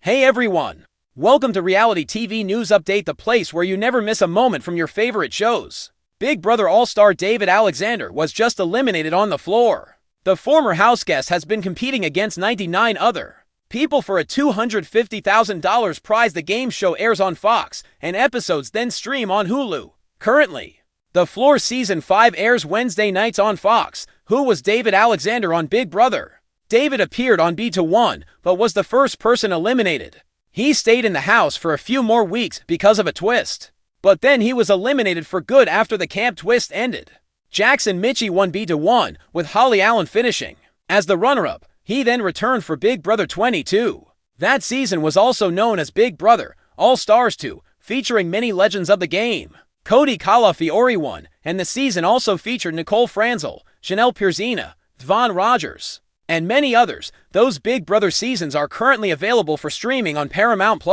Hey everyone! Welcome to Reality TV News Update, the place where you never miss a moment from your favorite shows. Big Brother All-Star David Alexander was just eliminated on the floor. The former house guest has been competing against 99 other people for a $250,000 prize. The game show airs on Fox, and episodes then stream on Hulu. Currently, The Floor Season 5 airs Wednesday nights on Fox. Who was David Alexander on Big Brother? David appeared on B1, but was the first person eliminated. He stayed in the house for a few more weeks because of a twist. But then he was eliminated for good after the camp twist ended. Jackson Mitchie won B1, with Holly Allen finishing as the runner-up. He then returned for Big Brother 22. That season was also known as Big Brother All-Stars 2, featuring many legends of the game. Cody Calafiore won, and the season also featured Nicole Franzel, Chanel Pierzina, Devon Rogers, and many others. Those Big Brother seasons are currently available for streaming on Paramount+.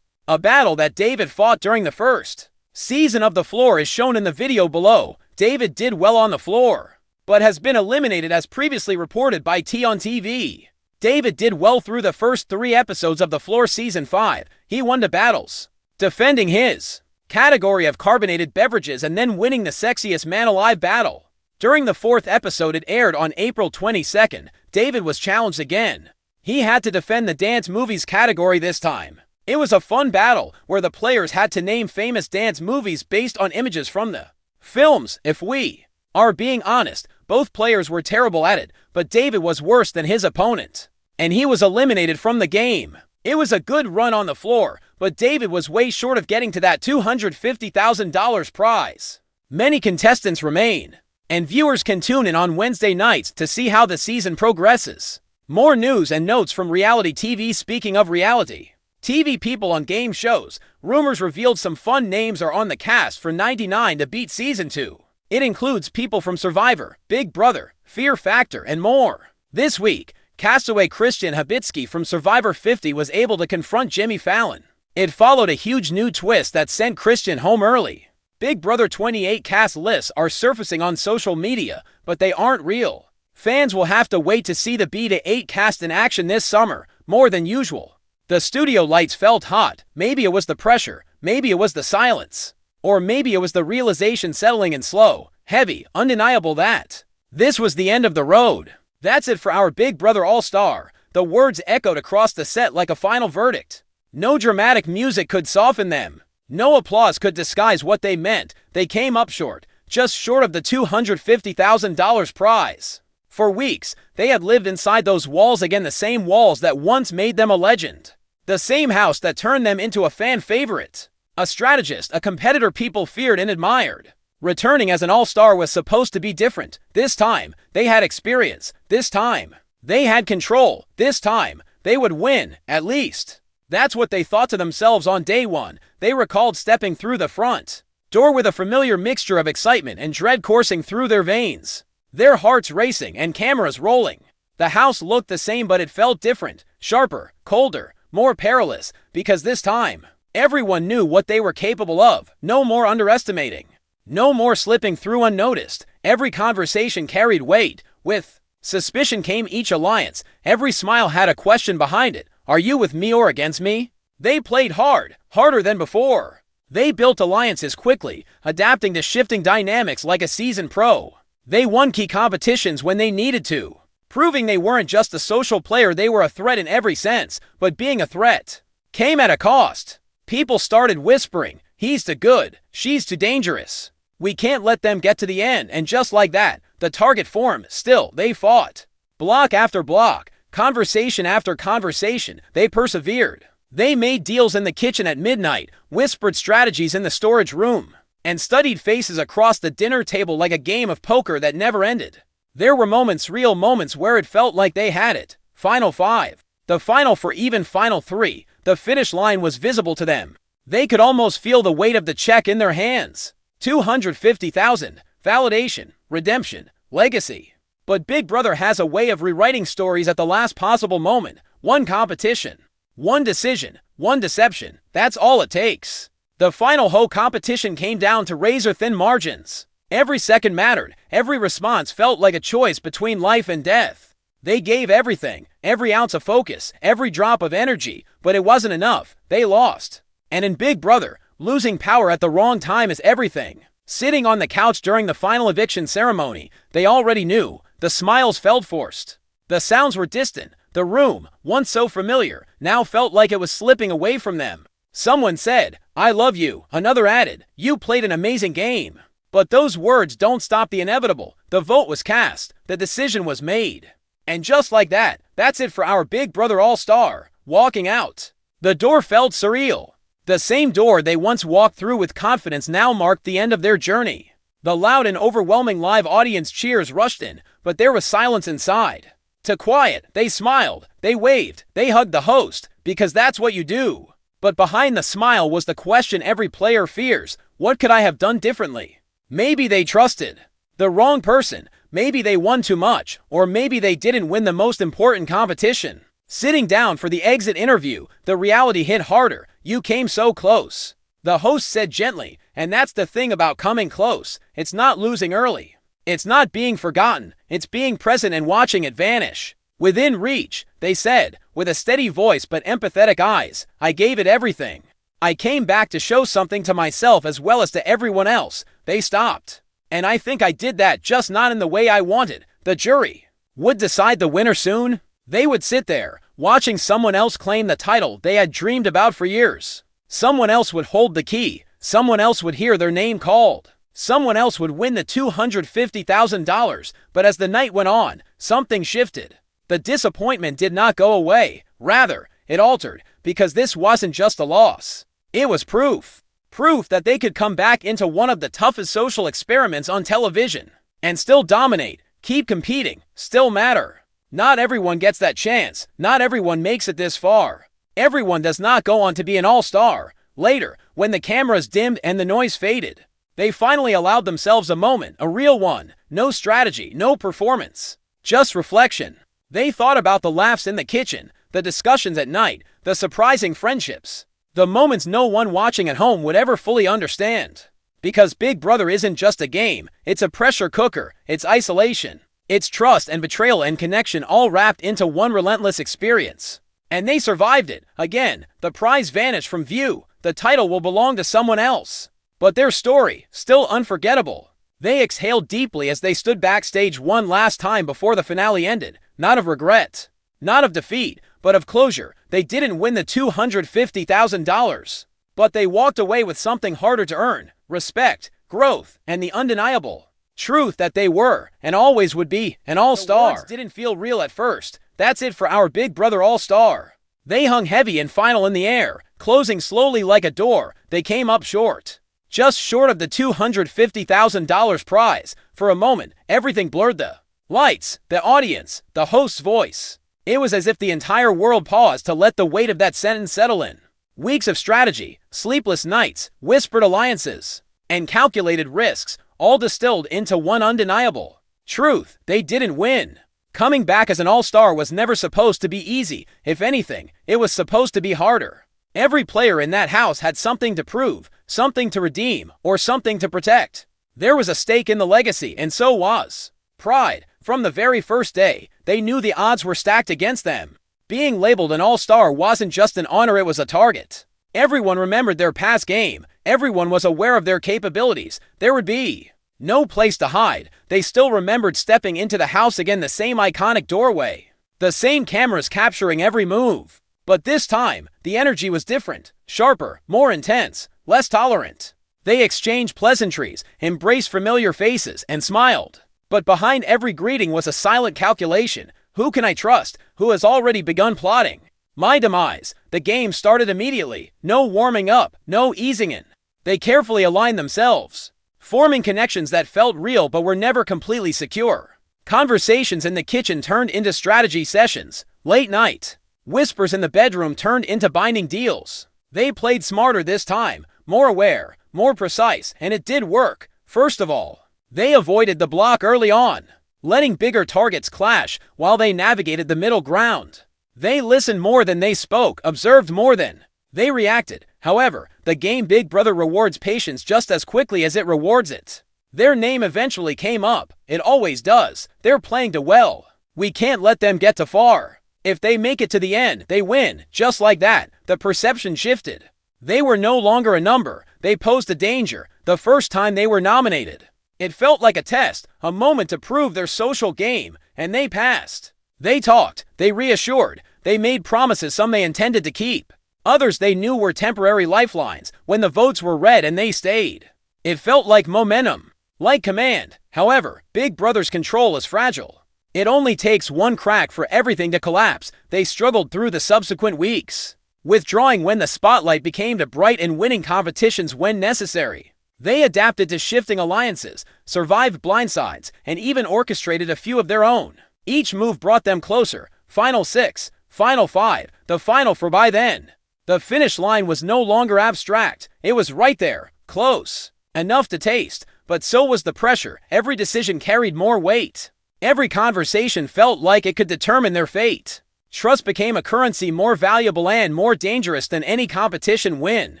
A battle that David fought during the first season of The Floor is shown in the video below. David did well on the floor, but has been eliminated as previously reported by T on TV. David did well through the first 3 episodes of The Floor Season 5. He won the battles, defending his category of carbonated beverages and then winning the Sexiest Man Alive battle. During the 4th episode, it aired on April 22nd, David was challenged again. He had to defend the dance movies category this time. It was a fun battle where the players had to name famous dance movies based on images from the films. If we are being honest, both players were terrible at it, but David was worse than his opponent, and he was eliminated from the game. It was a good run on the floor, but David was way short of getting to that $250,000 prize. Many contestants remain, and viewers can tune in on Wednesday nights to see how the season progresses. More news and notes from reality TV. Speaking of reality TV people on game shows, rumors revealed some fun names are on the cast for 99 to beat Season 2. It includes people from Survivor, Big Brother, Fear Factor, and more. This week, castaway Christian Habitsky from Survivor 50 was able to confront Jimmy Fallon. It followed a huge new twist that sent Christian home early. Big Brother 28 cast lists are surfacing on social media, but they aren't real. Fans will have to wait to see the B8 cast in action this summer, more than usual. The studio lights felt hot. Maybe it was the pressure, maybe it was the silence, or maybe it was the realization settling in slow, heavy, undeniable that this was the end of the road. That's it for our Big Brother All-Star. The words echoed across the set like a final verdict. No dramatic music could soften them. No applause could disguise what they meant. They came up short, just short of the $250,000 prize. For weeks, they had lived inside those walls again, the same walls that once made them a legend. The same house that turned them into a fan favorite. A strategist, a competitor people feared and admired. Returning as an all-star was supposed to be different. This time, they had experience. This time, they had control. This time, they would win, at least. That's what they thought to themselves on day one. They recalled stepping through the front door with a familiar mixture of excitement and dread coursing through their veins. Their hearts racing and cameras rolling. The house looked the same, but it felt different, sharper, colder, more perilous, because this time, everyone knew what they were capable of. No more underestimating. No more slipping through unnoticed. Every conversation carried weight. With suspicion came each alliance. Every smile had a question behind it. Are you with me or against me? They played hard, harder than before. They built alliances quickly, adapting to shifting dynamics like a seasoned pro. They won key competitions when they needed to, proving they weren't just a social player, they were a threat in every sense. But being a threat came at a cost. People started whispering, he's too good, she's too dangerous. We can't let them get to the end, and just like that, the target formed. Still, they fought. Block after block, conversation after conversation, they persevered. They made deals in the kitchen at midnight, whispered strategies in the storage room, and studied faces across the dinner table like a game of poker that never ended. There were moments, real moments, where it felt like they had it. Final 5. The final 4, even final 3. The finish line was visible to them. They could almost feel the weight of the check in their hands. $250,000. Validation, redemption, legacy. But Big Brother has a way of rewriting stories at the last possible moment. One competition, one decision, one deception. That's all it takes. The final whole competition came down to razor-thin margins. Every second mattered. Every response felt like a choice between life and death. They gave everything, every ounce of focus, every drop of energy, but it wasn't enough. They lost. And in Big Brother, losing power at the wrong time is everything. Sitting on the couch during the final eviction ceremony, they already knew. The smiles felt forced. The sounds were distant. The room, once so familiar, now felt like it was slipping away from them. Someone said, "I love you." Another added, "You played an amazing game." But those words don't stop the inevitable. The vote was cast. The decision was made. And just like that, that's it for our Big Brother All-Star. Walking out. The door felt surreal. The same door they once walked through with confidence now marked the end of their journey. The loud and overwhelming live audience cheers rushed in, but there was silence inside. To quiet, they smiled, they waved, they hugged the host, because that's what you do. But behind the smile was the question every player fears: what could I have done differently? Maybe they trusted the wrong person, maybe they won too much, or maybe they didn't win the most important competition. Sitting down for the exit interview, the reality hit harder. You came so close. The host said gently, and that's the thing about coming close. It's not losing early. It's not being forgotten. It's being present and watching it vanish. Within reach, they said, with a steady voice but empathetic eyes, I gave it everything. I came back to show something to myself as well as to everyone else. They stopped. And I think I did that, just not in the way I wanted. The jury would decide the winner soon. They would sit there, watching someone else claim the title they had dreamed about for years. Someone else would hold the key. Someone else would hear their name called. Someone else would win the $250,000. But as the night went on, something shifted. The disappointment did not go away. Rather, it altered, because this wasn't just a loss. It was proof. Proof that they could come back into one of the toughest social experiments on television and still dominate, keep competing, still matter. Not everyone gets that chance. Not everyone makes it this far. Everyone does not go on to be an all-star. Later, when the cameras dimmed and the noise faded, they finally allowed themselves a moment, a real one. No strategy, no performance, just reflection. They thought about the laughs in the kitchen, the discussions at night, the surprising friendships, the moments no one watching at home would ever fully understand. Because Big Brother isn't just a game, it's a pressure cooker, it's isolation, it's trust and betrayal and connection all wrapped into one relentless experience. And they survived it. Again, the prize vanished from view. The title will belong to someone else. But their story, still unforgettable. They exhaled deeply as they stood backstage one last time before the finale ended. Not of regret, not of defeat, but of closure. They didn't win the $250,000. But they walked away with something harder to earn: respect, growth, and the undeniable truth that they were, and always would be, an all-star. The words didn't feel real at first. That's it for our Big Brother All-Star. They hung heavy and final in the air, closing slowly like a door. They came up short. Just short of the $250,000 prize. For a moment, everything blurred: the lights, the audience, the host's voice. It was as if the entire world paused to let the weight of that sentence settle in. Weeks of strategy, sleepless nights, whispered alliances, and calculated risks, all distilled into one undeniable truth: they didn't win. Coming back as an all-star was never supposed to be easy. If anything, it was supposed to be harder. Every player in that house had something to prove, something to redeem, or something to protect. There was a stake in the legacy, and so was pride. From the very first day, they knew the odds were stacked against them. Being labeled an all-star wasn't just an honor, it was a target. Everyone remembered their past game. Everyone was aware of their capabilities. There would be no place to hide. They still remembered stepping into the house again, the same iconic doorway, the same cameras capturing every move. But this time, the energy was different, sharper, more intense, less tolerant. They exchanged pleasantries, embraced familiar faces, and smiled. But behind every greeting was a silent calculation. Who can I trust? Who has already begun plotting my demise? The game started immediately. No warming up, no easing in. They carefully aligned themselves, forming connections that felt real but were never completely secure. Conversations in the kitchen turned into strategy sessions. Late night whispers in the bedroom turned into binding deals. They played smarter this time, more aware, more precise, and it did work. First of all, they avoided the block early on, letting bigger targets clash while they navigated the middle ground. They listened more than they spoke, observed more than they reacted. However, the game Big Brother rewards patience just as quickly as it rewards it. Their name eventually came up. It always does. They're playing too well. We can't let them get too far. If they make it to the end, they win. Just like that, the perception shifted. They were no longer a number. They posed a danger the first time they were nominated. It felt like a test, a moment to prove their social game, and they passed. They talked, they reassured, they made promises some they intended to keep. Others they knew were temporary lifelines when the votes were read and they stayed. It felt like momentum, like command. However, Big Brother's control is fragile. It only takes one crack for everything to collapse. They struggled through the subsequent weeks, withdrawing when the spotlight became too bright and winning competitions when necessary. They adapted to shifting alliances, survived blindsides, and even orchestrated a few of their own. Each move brought them closer. Final 6, Final 5, the final for by then. The finish line was no longer abstract. It was right there, close. Enough to taste, but so was the pressure. Every decision carried more weight. Every conversation felt like it could determine their fate. Trust became a currency more valuable and more dangerous than any competition win.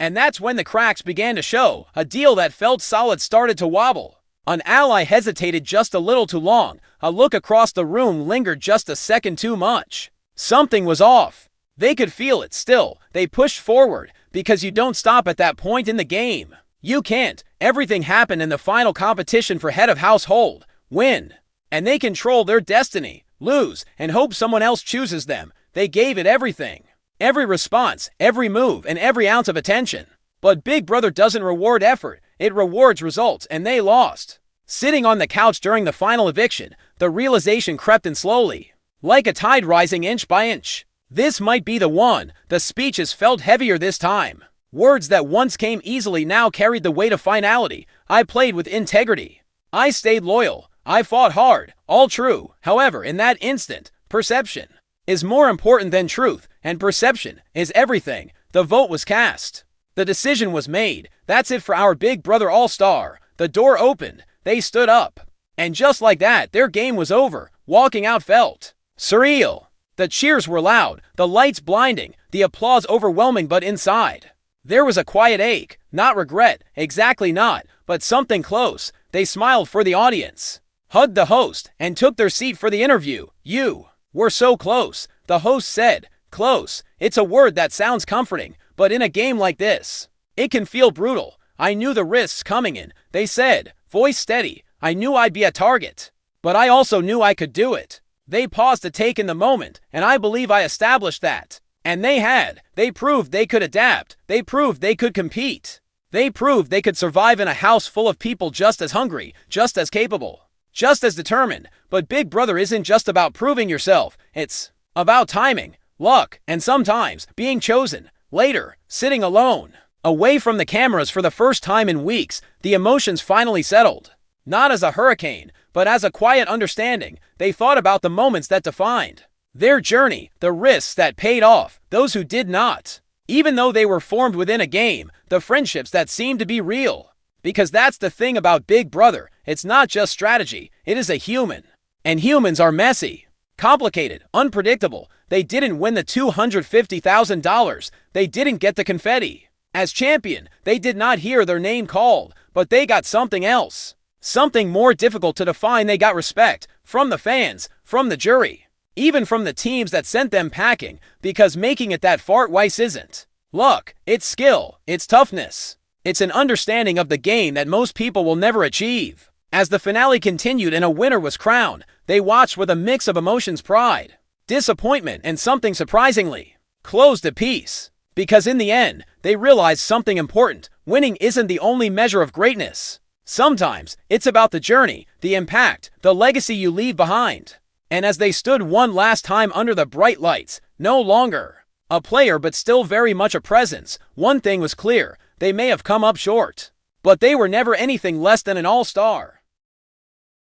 And that's when the cracks began to show. A deal that felt solid started to wobble. An ally hesitated just a little too long. A look across the room lingered just a second too much. Something was off. They could feel it still. They pushed forward, because you don't stop at that point in the game. You can't. Everything happened in the final competition for head of household. Win. And they control their destiny. Lose, and hope someone else chooses them. They gave it everything. Every response, every move, and every ounce of attention. But Big Brother doesn't reward effort. It rewards results, and they lost. Sitting on the couch during the final eviction, the realization crept in slowly, like a tide rising inch by inch. This might be the one. The speeches felt heavier this time. Words that once came easily now carried the weight of finality. I played with integrity. I stayed loyal. I fought hard. All true. However, in that instant, perception is more important than truth, and perception is everything. The vote was cast. The decision was made. That's it for our Big Brother All-Star. The door opened. They stood up. And just like that, their game was over. Walking out felt surreal. The cheers were loud, the lights blinding, the applause overwhelming, but inside there was a quiet ache. Not regret, exactly not, but something close. They smiled for the audience, hugged the host, and took their seat for the interview. You were so close, the host said. Close. It's a word that sounds comforting, but in a game like this, it can feel brutal. I knew the risks coming in, they said, voice steady. I knew I'd be a target, but I also knew I could do it. They paused to take in the moment, and I believe I established that. And they had. They proved they could adapt. They proved they could compete. They proved they could survive in a house full of people just as hungry, just as capable, just as determined. But Big Brother isn't just about proving yourself. It's about timing, luck, and sometimes being chosen. Later, sitting alone, away from the cameras for the first time in weeks, the emotions finally settled. Not as a hurricane, but as a quiet understanding. They thought about the moments that defined their journey, the risks that paid off, those who did not. Even though they were formed within a game, the friendships that seemed to be real. Because that's the thing about Big Brother. It's not just strategy, it is a human. And humans are messy, complicated, unpredictable. They didn't win the $250,000. They didn't get the confetti. As champion, they did not hear their name called, but they got something else. Something more difficult to define. They got respect from the fans, from the jury, even from the teams that sent them packing, because making it that far twice isn't luck, it's skill, it's toughness. It's an understanding of the game that most people will never achieve. As the finale continued and a winner was crowned, they watched with a mix of emotions, pride, disappointment, and something surprisingly close to peace. Because in the end, they realized something important. Winning isn't the only measure of greatness. Sometimes, it's about the journey, the impact, the legacy you leave behind. And as they stood one last time under the bright lights, no longer a player but still very much a presence, one thing was clear: they may have come up short, but they were never anything less than an all-star.